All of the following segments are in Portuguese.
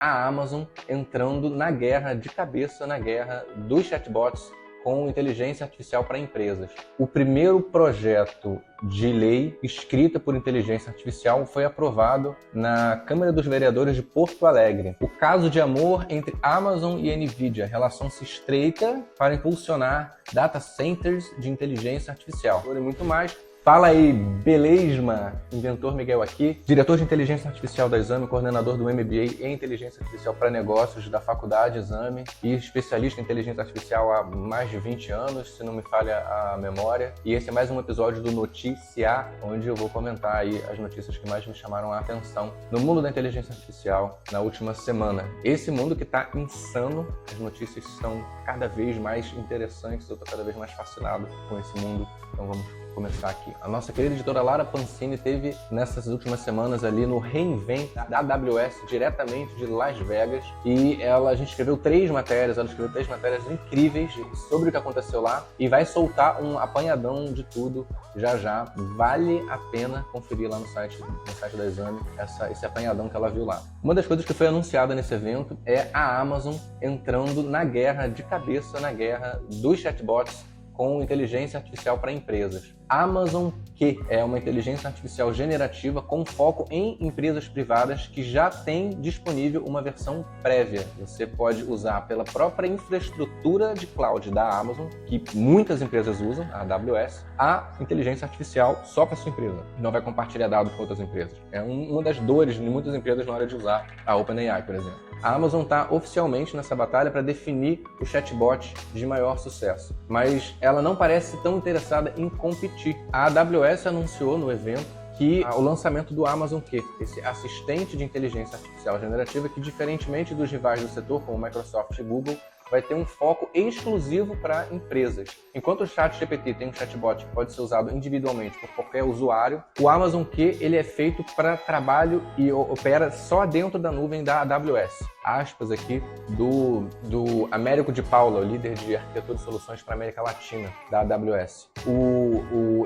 a Amazon entrando na guerra, de cabeça na guerra dos chatbots com inteligência artificial para empresas. O primeiro projeto de lei escrita por inteligência artificial foi aprovado na Câmara dos Vereadores de Porto Alegre. O caso de amor entre Amazon e Nvidia, relação se estreita para impulsionar data centers de inteligência artificial. E muito mais. Fala aí, beleza? Inventor Miguel aqui, diretor de inteligência artificial da Exame, coordenador do MBA em inteligência artificial para negócios da faculdade Exame e especialista em inteligência artificial há mais de 20 anos, se não me falha a memória. E esse é mais um episódio do Notícia, onde eu vou comentar aí as notícias que mais me chamaram a atenção no mundo da inteligência artificial na última semana. Esse mundo que está insano, as notícias são cada vez mais interessantes, eu estou cada vez mais fascinado com esse mundo, então vamos começar aqui. A nossa querida editora Lara Pancini teve nessas últimas semanas ali no reInvent da AWS, diretamente de Las Vegas, e a gente escreveu três matérias incríveis sobre o que aconteceu lá e vai soltar um apanhadão de tudo já. Vale a pena conferir lá no site da Exame esse apanhadão que ela viu lá. Uma das coisas que foi anunciada nesse evento é a Amazon entrando na guerra, de cabeça na guerra dos chatbots com inteligência artificial para empresas. Amazon, que é uma inteligência artificial generativa com foco em empresas privadas que já tem disponível uma versão prévia. Você pode usar pela própria infraestrutura de cloud da Amazon, que muitas empresas usam, a AWS, a inteligência artificial só para sua empresa. Não vai compartilhar dados com outras empresas. É uma das dores de muitas empresas na hora de usar a OpenAI, por exemplo. A Amazon está oficialmente nessa batalha para definir o chatbot de maior sucesso, mas ela não parece tão interessada em competir. A AWS anunciou no evento que o lançamento do Amazon Q, esse assistente de inteligência artificial generativa que, diferentemente dos rivais do setor, como Microsoft e Google, vai ter um foco exclusivo para empresas. Enquanto o ChatGPT tem um chatbot que pode ser usado individualmente por qualquer usuário, o Amazon Q ele é feito para trabalho e opera só dentro da nuvem da AWS. Aspas aqui do Américo de Paula, o líder de arquitetura de soluções para a América Latina da AWS.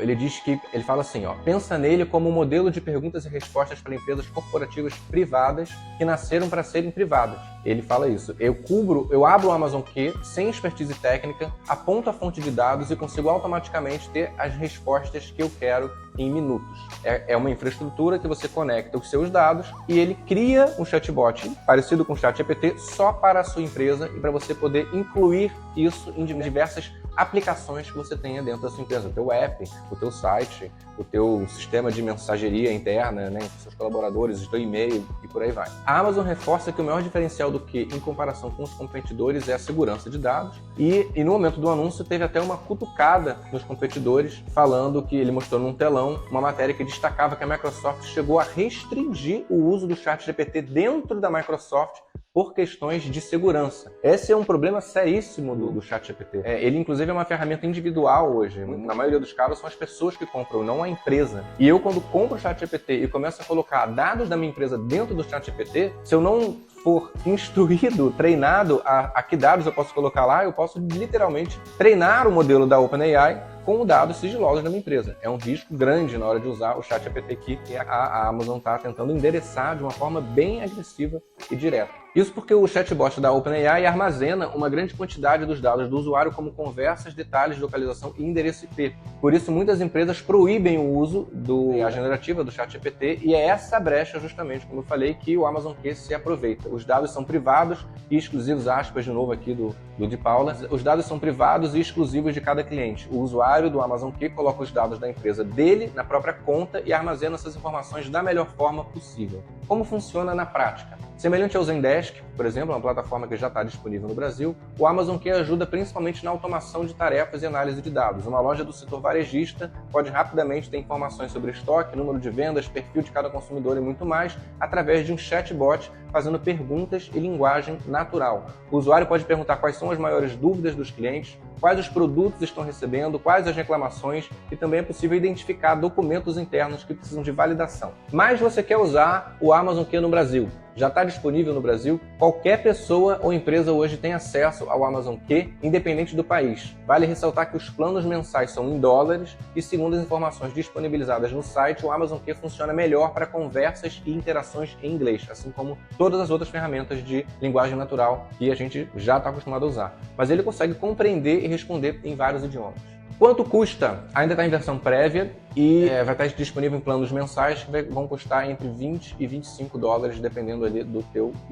Ele fala assim, pensa nele como um modelo de perguntas e respostas para empresas corporativas privadas que nasceram para serem privadas. Ele fala isso. Eu abro o Amazon Q sem expertise técnica, aponto a fonte de dados e consigo automaticamente ter as respostas que eu quero em minutos. É uma infraestrutura que você conecta os seus dados e ele cria um chatbot parecido com o ChatGPT só para a sua empresa e para você poder incluir isso em diversas aplicações que você tenha dentro da sua empresa, o teu app, o teu site, o teu sistema de mensageria interna, né, com seus colaboradores, o teu e-mail e por aí vai. A Amazon reforça que o maior diferencial do Q em comparação com os competidores é a segurança de dados e no momento do anúncio teve até uma cutucada nos competidores falando que ele mostrou num telão uma matéria que destacava que a Microsoft chegou a restringir o uso do ChatGPT dentro da Microsoft por questões de segurança. Esse é um problema seríssimo do ChatGPT. Ele, inclusive, é uma ferramenta individual hoje. Na maioria dos casos, são as pessoas que compram, não a empresa. E eu, quando compro o ChatGPT e começo a colocar dados da minha empresa dentro do ChatGPT, se eu não for instruído, treinado a que dados eu posso colocar lá, eu posso literalmente treinar o modelo da OpenAI com dados sigilosos da minha empresa. É um risco grande na hora de usar o ChatGPT que a Amazon está tentando endereçar de uma forma bem agressiva e direta. Isso porque o chatbot da OpenAI armazena uma grande quantidade dos dados do usuário como conversas, detalhes de localização e endereço IP. Por isso, muitas empresas proíbem o uso da generativa do ChatGPT e é essa brecha, justamente, como eu falei, que o Amazon Q se aproveita. Os dados são privados e exclusivos, aspas de novo aqui do de Paula, os dados são privados e exclusivos de cada cliente. O usuário do Amazon Q coloca os dados da empresa dele na própria conta e armazena essas informações da melhor forma possível. Como funciona na prática? Semelhante ao Zendesk, por exemplo, uma plataforma que já está disponível no Brasil, o Amazon Q ajuda principalmente na automação de tarefas e análise de dados. Uma loja do setor varejista pode rapidamente ter informações sobre estoque, número de vendas, perfil de cada consumidor e muito mais, através de um chatbot fazendo perguntas e linguagem natural. O usuário pode perguntar quais são as maiores dúvidas dos clientes, quais os produtos estão recebendo, quais as reclamações e também é possível identificar documentos internos que precisam de validação. Mas você quer usar o Amazon Q no Brasil? já está disponível no Brasil. Qualquer pessoa ou empresa hoje tem acesso ao Amazon Q, independente do país. Vale ressaltar que os planos mensais são em dólares e, segundo as informações disponibilizadas no site, o Amazon Q funciona melhor para conversas e interações em inglês, assim como todas as outras ferramentas de linguagem natural que a gente já está acostumado a usar. Mas ele consegue compreender e responder em vários idiomas. Quanto custa? Ainda está em versão prévia e vai estar disponível em planos mensais que vão custar entre 20 e 25 dólares, dependendo ali do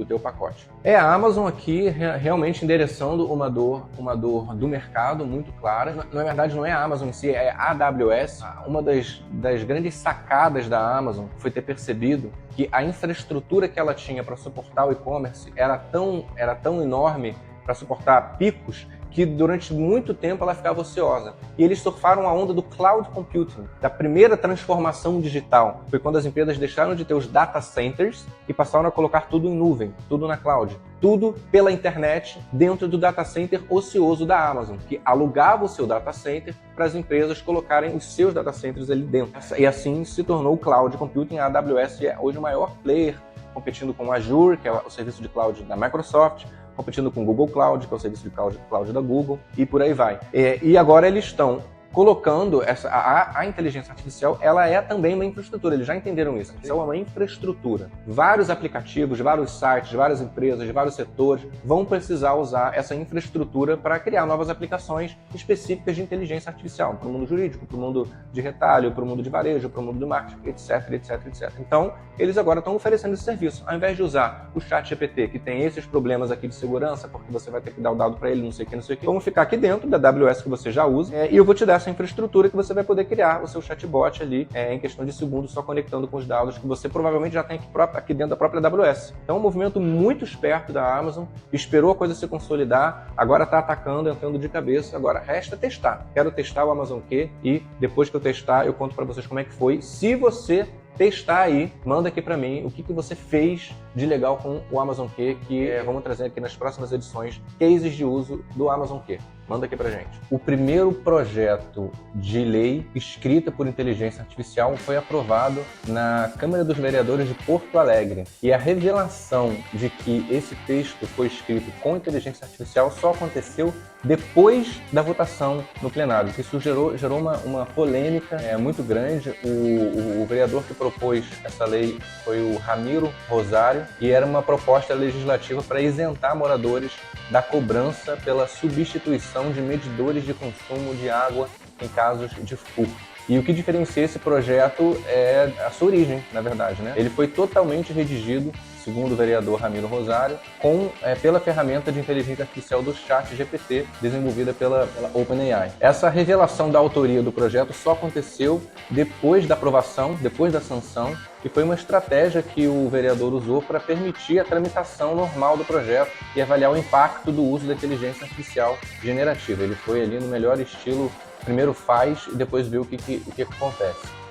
teu pacote. É a Amazon aqui realmente endereçando uma dor do mercado muito clara. Na verdade, não é a Amazon em si, é a AWS. Uma das grandes sacadas da Amazon foi ter percebido que a infraestrutura que ela tinha para suportar o e-commerce era tão enorme para suportar picos que durante muito tempo ela ficava ociosa. E eles surfaram a onda do cloud computing, da primeira transformação digital. Foi quando as empresas deixaram de ter os data centers e passaram a colocar tudo em nuvem, tudo na cloud. Tudo pela internet dentro do data center ocioso da Amazon, que alugava o seu data center para as empresas colocarem os seus data centers ali dentro. E assim se tornou o cloud computing. A AWS é hoje o maior player, competindo com o Azure, que é o serviço de cloud da Microsoft, competindo com o Google Cloud, que é o serviço de cloud da Google, e por aí vai. E agora eles estão colocando a inteligência artificial, ela é também uma infraestrutura, eles já entenderam isso. Isso é uma infraestrutura. Vários aplicativos, vários sites, várias empresas, vários setores vão precisar usar essa infraestrutura para criar novas aplicações específicas de inteligência artificial, para o mundo jurídico, para o mundo de retalho, para o mundo de varejo, para o mundo do marketing, etc, etc, etc. Então, eles agora estão oferecendo esse serviço. Ao invés de usar o ChatGPT, que tem esses problemas aqui de segurança, porque você vai ter que dar o dado para ele, não sei o que, vamos ficar aqui dentro da AWS que você já usa, e eu vou te dar essa infraestrutura que você vai poder criar o seu chatbot ali em questão de segundos, só conectando com os dados que você provavelmente já tem aqui dentro da própria AWS. Então é um movimento muito esperto da Amazon, esperou a coisa se consolidar, agora está atacando, entrando de cabeça, agora resta testar. Quero testar o Amazon Q e depois que eu testar eu conto para vocês como é que foi. Se você testar aí, manda aqui para mim o que você fez de legal com o Amazon Q, que vamos trazer aqui nas próximas edições, cases de uso do Amazon Q. Manda aqui pra gente. O primeiro projeto de lei escrita por inteligência artificial foi aprovado na Câmara dos Vereadores de Porto Alegre. E a revelação de que esse texto foi escrito com inteligência artificial só aconteceu depois da votação no plenário. Isso gerou uma polêmica muito grande. O vereador que propôs essa lei foi o Ramiro Rosário e era uma proposta legislativa para isentar moradores da cobrança pela substituição de medidores de consumo de água em casos de furto. E o que diferencia esse projeto é a sua origem, na verdade, né? Ele foi totalmente redigido, segundo o vereador Ramiro Rosário, pela ferramenta de inteligência artificial do ChatGPT, desenvolvida pela OpenAI. Essa revelação da autoria do projeto só aconteceu depois da aprovação, depois da sanção, e foi uma estratégia que o vereador usou para permitir a tramitação normal do projeto e avaliar o impacto do uso da inteligência artificial generativa. Ele foi ali no melhor estilo, primeiro faz e depois vê o que acontece.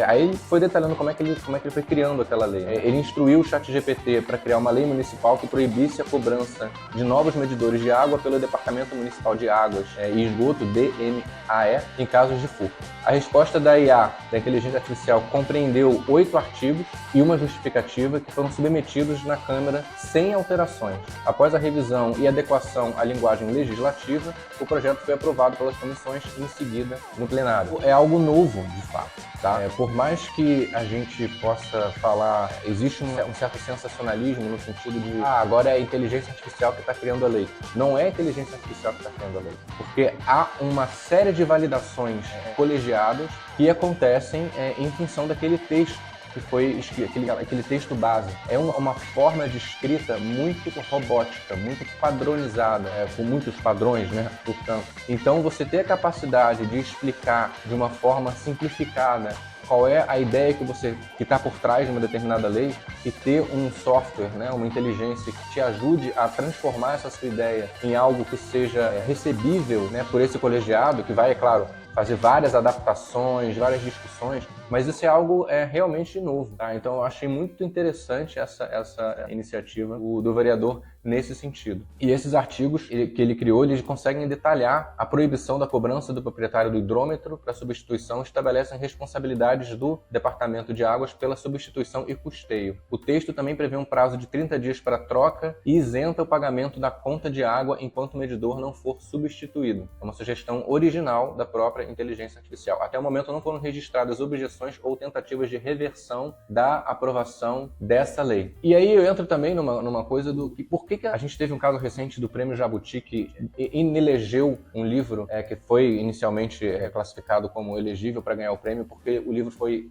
Aí ele foi detalhando como é que ele foi criando aquela lei. Ele instruiu o ChatGPT para criar uma lei municipal que proibisse a cobrança de novos medidores de água pelo Departamento Municipal de Águas e Esgoto, DMAE, em casos de furto. A resposta da IA, da inteligência artificial, compreendeu 8 artigos e uma justificativa que foram submetidos na Câmara sem alterações. Após a revisão e adequação à linguagem legislativa, o projeto foi aprovado pelas comissões e em seguida no plenário. É algo novo, de fato, tá? Por mais que a gente possa falar, existe um certo sensacionalismo no sentido de agora é a inteligência artificial que está criando a lei. Não é a inteligência artificial que está criando a lei, porque há uma série de validações colegiadas que acontecem em função daquele texto que foi escrito, aquele texto base. É uma forma de escrita muito robótica, muito padronizada, com muitos padrões, né? Portanto, então você ter a capacidade de explicar de uma forma simplificada qual é a ideia que está por trás de uma determinada lei e ter um software, né, uma inteligência que te ajude a transformar essa sua ideia em algo que seja recebível, né, por esse colegiado, que vai, é claro, fazer várias adaptações, várias discussões, mas isso é algo realmente novo, tá? Então eu achei muito interessante essa iniciativa do vereador nesse sentido. E esses artigos que ele criou, eles conseguem detalhar a proibição da cobrança do proprietário do hidrômetro para substituição, estabelecem responsabilidades do Departamento de Águas pela substituição e custeio. O texto também prevê um prazo de 30 dias para troca e isenta o pagamento da conta de água enquanto o medidor não for substituído. É uma sugestão original da própria inteligência artificial. Até o momento não foram registradas objeções ou tentativas de reversão da aprovação dessa lei. E aí eu entro também numa coisa do que por que a gente teve um caso recente do Prêmio Jabuti que inelegeu um livro que foi inicialmente classificado como elegível para ganhar o prêmio porque o livro foi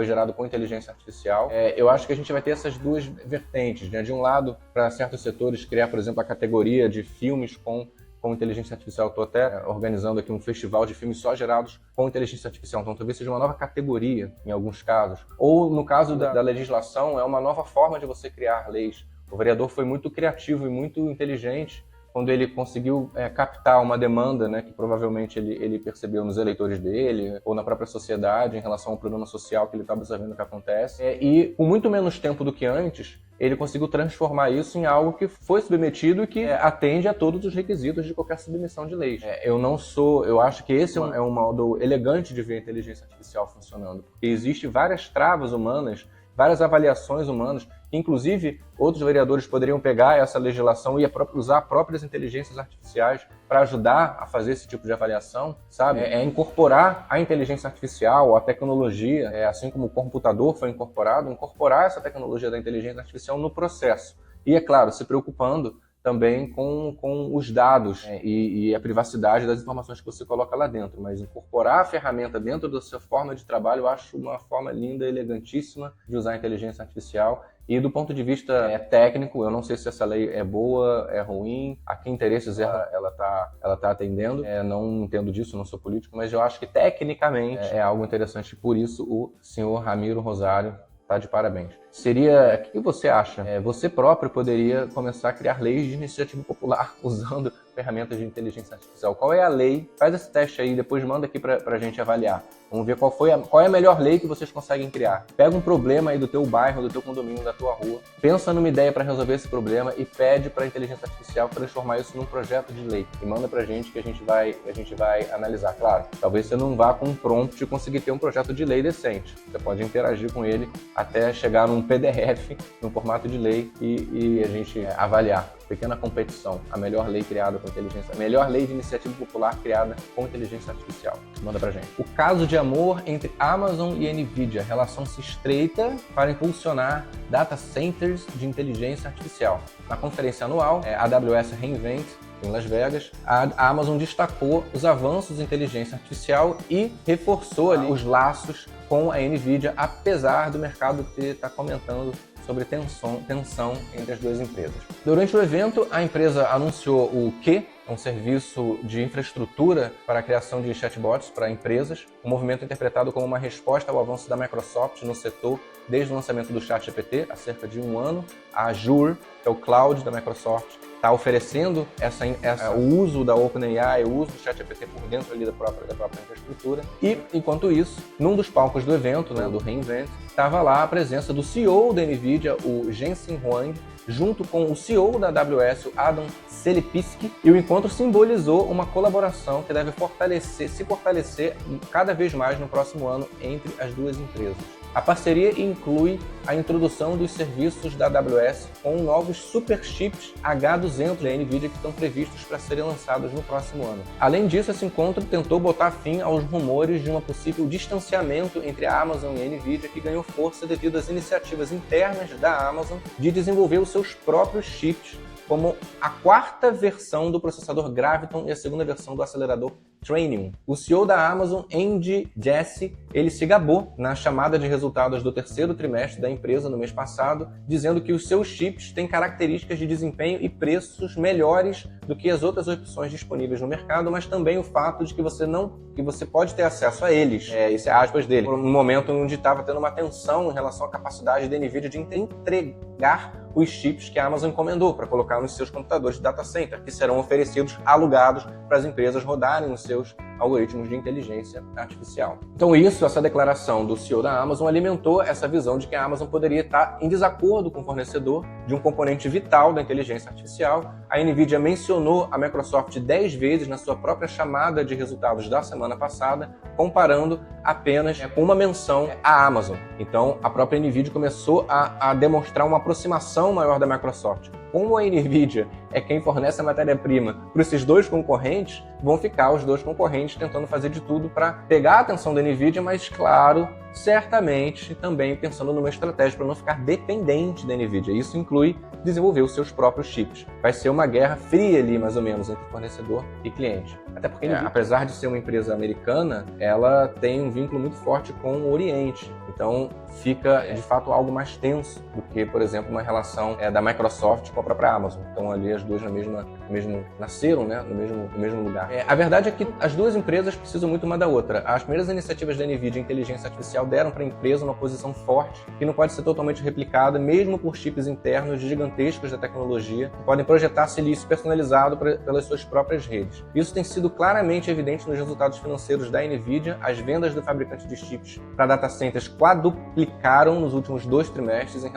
gerado com inteligência artificial. Eu acho que a gente vai ter essas duas vertentes, né? De um lado, para certos setores, criar, por exemplo, a categoria de filmes com inteligência artificial. Estou até organizando aqui um festival de filmes só gerados com inteligência artificial. Então, talvez seja uma nova categoria em alguns casos. Ou, no caso da legislação, é uma nova forma de você criar leis. O vereador foi muito criativo e muito inteligente quando ele conseguiu captar uma demanda, né, que provavelmente ele percebeu nos eleitores dele ou na própria sociedade em relação ao problema social que ele está observando que acontece. E com muito menos tempo do que antes, ele conseguiu transformar isso em algo que foi submetido e que atende a todos os requisitos de qualquer submissão de leis. Eu acho que esse é um modo elegante de ver a inteligência artificial funcionando, porque existem várias travas humanas, várias avaliações humanas, que inclusive outros vereadores poderiam pegar essa legislação e usar próprias inteligências artificiais para ajudar a fazer esse tipo de avaliação, sabe? Incorporar a inteligência artificial, a tecnologia, assim como o computador foi incorporado, incorporar essa tecnologia da inteligência artificial no processo. E, é claro, se preocupando também com os dados e a privacidade das informações que você coloca lá dentro. Mas incorporar a ferramenta dentro da sua forma de trabalho, eu acho uma forma linda, elegantíssima de usar a inteligência artificial. E do ponto de vista técnico, eu não sei se essa lei é boa, é ruim, a que interesses ela tá atendendo. Não entendo disso, não sou político, mas eu acho que tecnicamente é algo interessante. Por isso, o senhor Ramiro Rosário tá de parabéns. O que você acha? Você próprio poderia começar a criar leis de iniciativa popular usando ferramentas de inteligência artificial. Qual é a lei? Faz esse teste aí, depois manda aqui pra gente avaliar. Vamos ver qual é a melhor lei que vocês conseguem criar. Pega um problema aí do teu bairro, do teu condomínio, da tua rua, pensa numa ideia para resolver esse problema e pede para a inteligência artificial transformar isso num projeto de lei. E manda pra gente que a gente vai analisar. Claro, talvez você não vá com um prompt e conseguir ter um projeto de lei decente. Você pode interagir com ele até chegar num PDF, num formato de lei e a gente avaliar. Pequena competição, a melhor lei criada com inteligência, a melhor lei de iniciativa popular criada com inteligência artificial. Manda pra gente. O caso de amor entre Amazon e Nvidia, relação se estreita para impulsionar data centers de inteligência artificial. Na conferência anual, a AWS reInvent, em Las Vegas, a Amazon destacou os avanços em inteligência artificial e reforçou ali os laços com a Nvidia, apesar do mercado estar comentando sobre tensão entre as duas empresas. Durante o evento, a empresa anunciou o Q, um serviço de infraestrutura para a criação de chatbots para empresas, um movimento interpretado como uma resposta ao avanço da Microsoft no setor desde o lançamento do ChatGPT, há cerca de um ano. A Azure, que é o cloud da Microsoft, está oferecendo o uso da OpenAI, o uso do ChatGPT por dentro ali da própria infraestrutura. E, enquanto isso, num dos palcos do evento, do reInvent, estava lá a presença do CEO da NVIDIA, o Jensen Huang, junto com o CEO da AWS, o Adam Selipsky, e o encontro simbolizou uma colaboração que deve se fortalecer cada vez mais no próximo ano entre as duas empresas. A parceria inclui a introdução dos serviços da AWS com novos superchips H200 da NVIDIA que estão previstos para serem lançados no próximo ano. Além disso, esse encontro tentou botar fim aos rumores de um possível distanciamento entre a Amazon e a NVIDIA, que ganhou força devido às iniciativas internas da Amazon de desenvolver os seus próprios chips, como a quarta versão do processador Graviton e a segunda versão do acelerador Trainium. O CEO da Amazon, Andy Jassy, ele se gabou na chamada de resultados do terceiro trimestre da empresa no mês passado, dizendo que os seus chips têm características de desempenho e preços melhores do que as outras opções disponíveis no mercado, mas também o fato de que você pode ter acesso a eles. Esse é aspas dele. No momento onde estava tendo uma tensão em relação à capacidade da NVIDIA de entregar os chips que a Amazon encomendou para colocar nos seus computadores de data center, que serão oferecidos, alugados para as empresas rodarem nos seus algoritmos de inteligência artificial. Então essa declaração do CEO da Amazon alimentou essa visão de que a Amazon poderia estar em desacordo com o fornecedor de um componente vital da inteligência artificial. A NVIDIA mencionou a Microsoft 10 vezes na sua própria chamada de resultados da semana passada, comparando apenas com uma menção à Amazon. Então, a própria NVIDIA começou a demonstrar uma aproximação maior da Microsoft. Como a NVIDIA é quem fornece a matéria-prima para esses dois concorrentes, vão ficar os dois concorrentes tentando fazer de tudo para pegar a atenção da NVIDIA, mas, claro, certamente também pensando numa estratégia para não ficar dependente da NVIDIA. Isso inclui desenvolver os seus próprios chips. Vai ser uma guerra fria ali, mais ou menos, entre fornecedor e cliente. Até porque, apesar de ser uma empresa americana, ela tem um vínculo muito forte com o Oriente. Então, fica, de fato, algo mais tenso do que, por exemplo, uma relação da Microsoft com a própria Amazon. Então, ali as duas nasceram, né, no mesmo lugar. A verdade é que as duas empresas precisam muito uma da outra. As primeiras iniciativas da NVIDIA em inteligência artificial deram para a empresa uma posição forte que não pode ser totalmente replicada, mesmo por chips internos gigantescos da tecnologia, que podem projetar silício personalizado pelas suas próprias redes. Isso tem sido claramente evidente nos resultados financeiros da NVIDIA. As vendas do fabricante de chips para data centers quadruplicaram nos últimos 2 trimestres em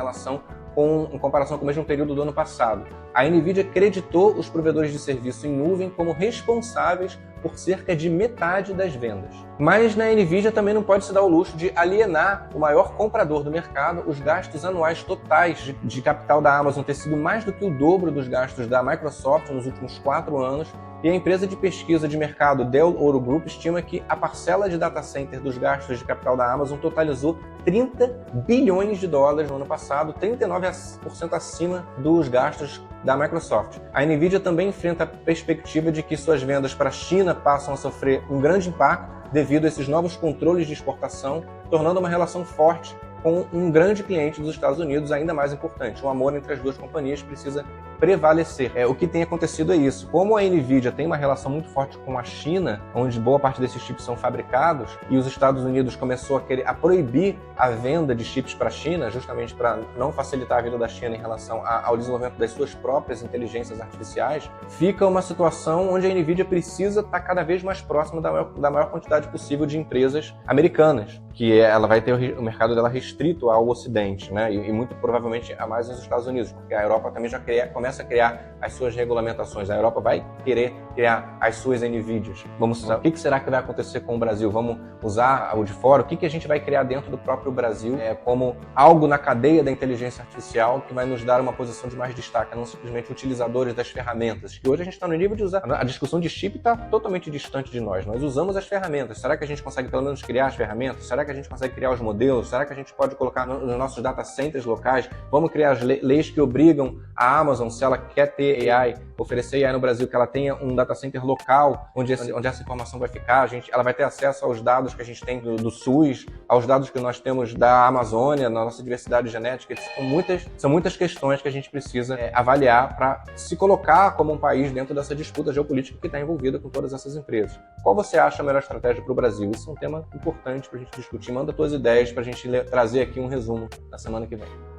comparação com o mesmo período do ano passado. A NVIDIA creditou os provedores de serviço em nuvem como responsáveis por cerca de metade das vendas. Mas na NVIDIA também não pode se dar o luxo de alienar o maior comprador do mercado. Os gastos anuais totais de capital da Amazon ter sido mais do que o dobro dos gastos da Microsoft nos últimos 4 anos. E a empresa de pesquisa de mercado Dell Ouro Group estima que a parcela de data center dos gastos de capital da Amazon totalizou 30 bilhões de dólares no ano passado, 39% acima dos gastos da Microsoft. A NVIDIA também enfrenta a perspectiva de que suas vendas para a China passam a sofrer um grande impacto devido a esses novos controles de exportação, tornando uma relação forte com um grande cliente dos Estados Unidos ainda mais importante. O amor entre as duas companhias precisa prevalecer. O que tem acontecido é isso. Como a NVIDIA tem uma relação muito forte com a China, onde boa parte desses chips são fabricados, e os Estados Unidos começou a proibir a venda de chips para a China, justamente para não facilitar a vida da China em relação ao desenvolvimento das suas próprias inteligências artificiais, fica uma situação onde a NVIDIA precisa estar cada vez mais próxima da maior quantidade possível de empresas americanas, que ela vai ter o mercado dela restrito ao Ocidente, né? E muito provavelmente a mais nos Estados Unidos, porque a Europa também já começa a criar as suas regulamentações. A Europa vai querer criar as suas NVIDIAs. Vamos usar. O que será que vai acontecer com o Brasil? Vamos usar o de fora? O que a gente vai criar dentro do próprio Brasil como algo na cadeia da inteligência artificial que vai nos dar uma posição de mais destaque, não simplesmente utilizadores das ferramentas. Que hoje a gente está no nível de usar. A discussão de chip está totalmente distante de nós. Nós usamos as ferramentas. Será que a gente consegue pelo menos criar as ferramentas? Será que a gente consegue criar os modelos? Será que a gente pode colocar nos nossos data centers locais? Vamos criar as leis que obrigam a Amazon, se ela quer ter AI, oferecer AI no Brasil, que ela tenha um data center local onde essa informação vai ficar. Ela vai ter acesso aos dados que a gente tem do SUS, aos dados que nós temos da Amazônia, na nossa diversidade genética. São muitas questões que a gente precisa avaliar para se colocar como um país dentro dessa disputa geopolítica que está envolvida com todas essas empresas. Qual você acha a melhor estratégia para o Brasil? Isso é um tema importante para a gente discutir. Manda suas ideias para a gente trazer aqui um resumo na semana que vem.